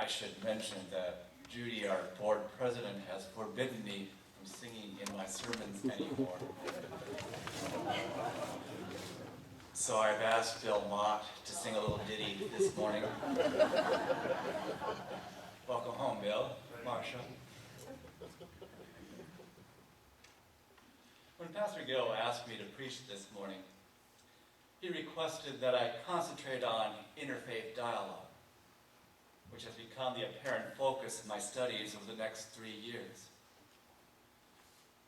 should mention that Judy, our board president, has forbidden me from singing in my sermons anymore. So I've asked Bill Mott to sing a little ditty this morning. Welcome home, Bill. Marsha. When Pastor Gill asked me to preach this morning, he requested that I concentrate on interfaith dialogue, which has become the apparent focus of my studies over the next 3 years.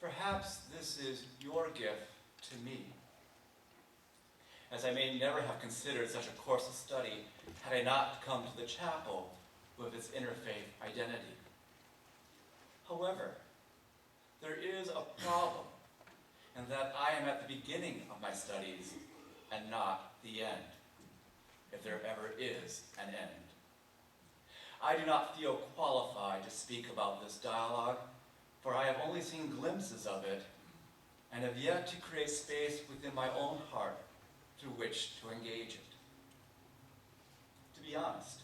Perhaps this is your gift to me, as I may never have considered such a course of study had I not come to the chapel with its interfaith identity. However, there is a problem in that I am at the beginning of my studies and not the end, if there ever is an end. I do not feel qualified to speak about this dialogue, for I have only seen glimpses of it and have yet to create space within my own heart through which to engage it. To be honest,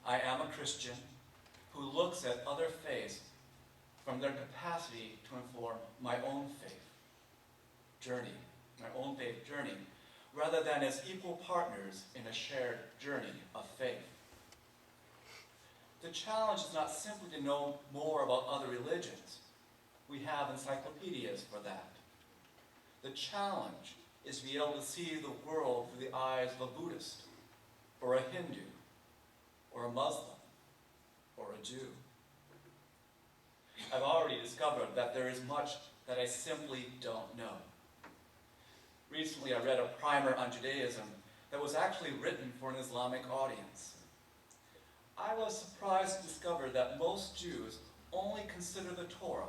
I am a Christian who looks at other faiths from their capacity to inform my own faith journey, rather than as equal partners in a shared journey of faith. The challenge is not simply to know more about other religions. We have encyclopedias for that. The challenge is to be able to see the world through the eyes of a Buddhist, or a Hindu, or a Muslim, or a Jew. I've already discovered that there is much that I simply don't know. Recently, I read a primer on Judaism that was actually written for an Islamic audience. I was surprised to discover that most Jews only consider the Torah,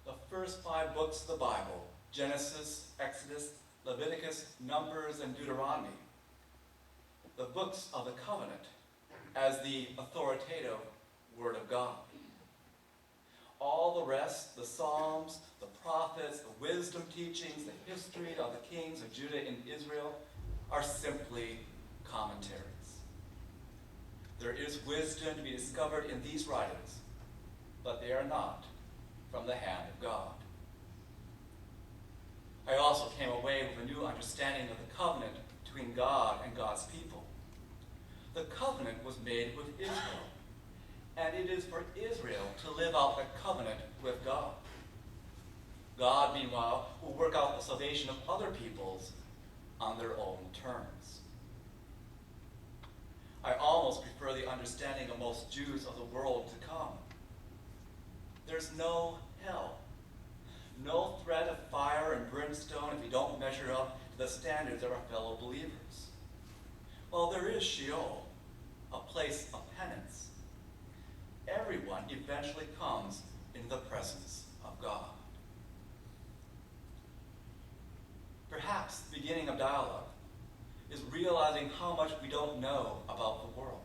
the first 5 books of the Bible, Genesis, Exodus, Leviticus, Numbers, and Deuteronomy, the books of the covenant, as the authoritative Word of God. All the rest, the Psalms, the prophets, the wisdom teachings, the history of the kings of Judah and Israel, are simply commentaries. There is wisdom to be discovered in these writings, but they are not from the hand of God. I also came away with a new understanding of the covenant between God and God's people. The covenant was made with Israel, and it is for Israel to live out the covenant with God. God, meanwhile, will work out the salvation of other peoples on their own terms. I almost prefer the understanding of most Jews of the world to come. There's no hell, no threat of fire and brimstone if we don't measure up to the standards of our fellow believers. Well, there is Sheol, a place of penance. Everyone eventually comes into the presence of God. Perhaps the beginning of dialogue is realizing how much we don't know about the world.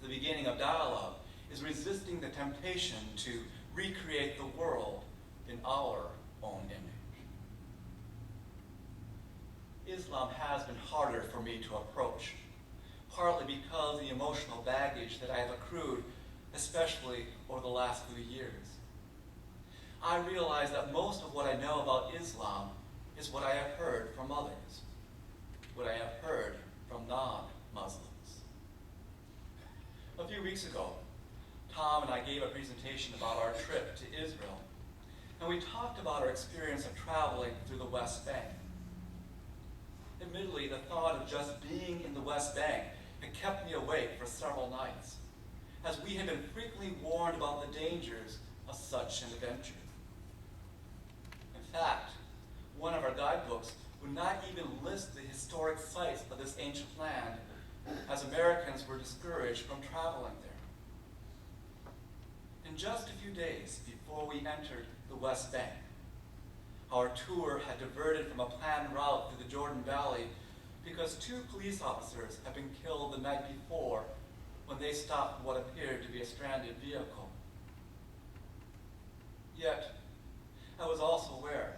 The beginning of dialogue is resisting the temptation to recreate the world in our own image. Islam has been harder for me to approach, partly because of the emotional baggage that I have accrued, especially over the last few years. I realize that most of what I know about Islam is what I have heard from others, what I have heard from non-Muslims. A few weeks ago, Tom and I gave a presentation about our trip to Israel, and we talked about our experience of traveling through the West Bank. Admittedly, the thought of just being in the West Bank had kept me awake for several nights, as we had been frequently warned about the dangers of such an adventure. In fact, one of our guidebooks would not even list the historic sites of this ancient land, as Americans were discouraged from traveling there. In just a few days before we entered the West Bank, our tour had diverted from a planned route through the Jordan Valley because 2 police officers had been killed the night before when they stopped what appeared to be a stranded vehicle. Yet, I was also aware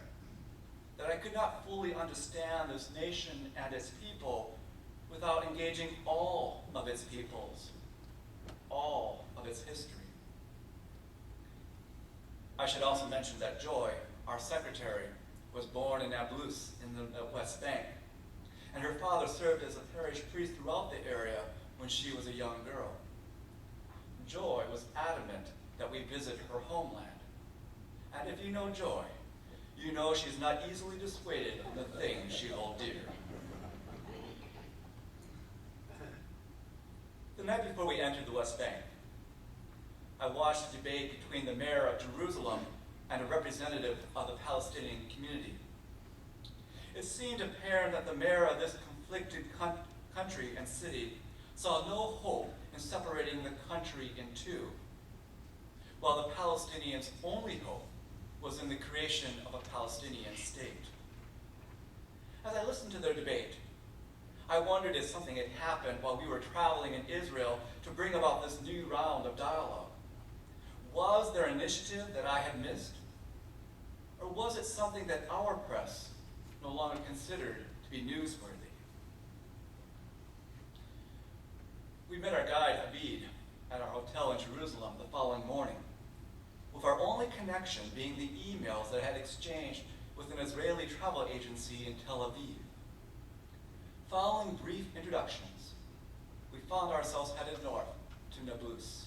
that I could not fully understand this nation and its people without engaging all of its peoples all of its history. I should also mention that Joy, our secretary, was born in Nablus in the West Bank, and her father served as a parish priest throughout the area when she was a young girl. Joy was adamant that we visit her homeland. And if you know Joy, you know she's not easily dissuaded from the things she holds dear. The night before we entered the West Bank, I watched the debate between the mayor of Jerusalem and a representative of the Palestinian community. It seemed apparent that the mayor of this conflicted country and city saw no hope in separating the country in two, while the Palestinians' only hope was in the creation of a Palestinian state. As I listened to their debate, I wondered if something had happened while we were traveling in Israel to bring about this new round of dialogue. Was there initiative that I had missed? Or was it something that our press no longer considered to be newsworthy? We met our guide, Abid, at our hotel in Jerusalem the following morning, with our only connection being the emails that I had exchanged with an Israeli travel agency in Tel Aviv. Following brief introductions, we found ourselves headed north to Nablus.